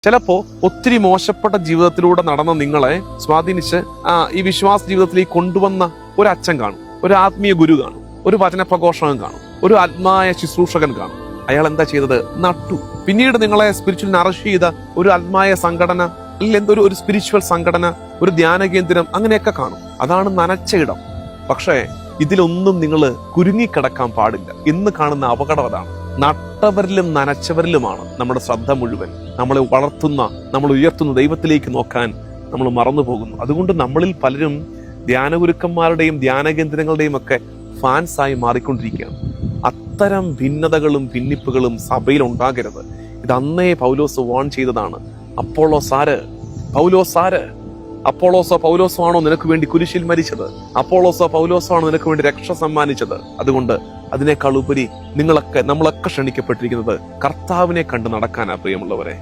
ചിലപ്പോ ഒത്തിരി മോശപ്പെട്ട ജീവിതത്തിലൂടെ നടന്ന നിങ്ങളെ സ്വാധീനിച്ച് ഈ വിശ്വാസ ജീവിതത്തിലേക്ക് കൊണ്ടുവന്ന ഒരു അച്ഛൻ കാണും, ഒരു ആത്മീയ ഗുരു കാണും, ഒരു വചനപ്രഘോഷകൻ കാണും, ഒരു ആത്മായ ശുശ്രൂഷകൻ കാണും. അയാൾ എന്താ ചെയ്തത്? നട്ടു. പിന്നീട് നിങ്ങളെ സ്പിരിച്വൽ നറിഷ് ചെയ്ത ഒരു ആത്മായ സംഘടന, അല്ലെങ്കിൽ എന്തൊരു ഒരു സ്പിരിച്വൽ സംഘടന, ഒരു ധ്യാന കേന്ദ്രം, അങ്ങനെയൊക്കെ കാണും. അതാണ് നനച്ച ഇടം. പക്ഷേ ഇതിലൊന്നും നിങ്ങൾ കുരുങ്ങിക്കിടക്കാൻ പാടില്ല. ഇന്ന് കാണുന്ന അപകടം അതാണ്. നട്ടവരിലും നനച്ചവരിലുമാണ് നമ്മുടെ ശ്രദ്ധ മുഴുവൻ. നമ്മളെ വളർത്തുന്ന, നമ്മൾ ഉയർത്തുന്ന ദൈവത്തിലേക്ക് നോക്കാൻ നമ്മൾ മറന്നു പോകുന്നു. അതുകൊണ്ട് നമ്മളിൽ പലരും ധ്യാനഗുരുക്കന്മാരുടെയും ധ്യാന കേന്ദ്രങ്ങളുടെയും ഒക്കെ ഫാൻസായി മാറിക്കൊണ്ടിരിക്കുകയാണ്. അത്തരം ഭിന്നതകളും ഭിന്നിപ്പുകളും സഭയിൽ ഉണ്ടാകരുത്. ഇത് അന്നേ പൗലോസ് വാൺ ചെയ്തതാണ്. അപ്പോളോസോ പൗലോസോ ആണോ നിനക്ക് വേണ്ടി കുരിശിൽ മരിച്ചത്? അപ്പോളോസോ പൗലോസോ ആണോ നിനക്ക് വേണ്ടി രക്ഷ സമ്മാനിച്ചത്? അതുകൊണ്ട് അതിനേക്കാൾ ഉപരി നമ്മളൊക്കെ ക്ഷണിക്കപ്പെട്ടിരിക്കുന്നത് കർത്താവിനെ കണ്ട് നടക്കാനാ, പ്രിയമുള്ളവരെ.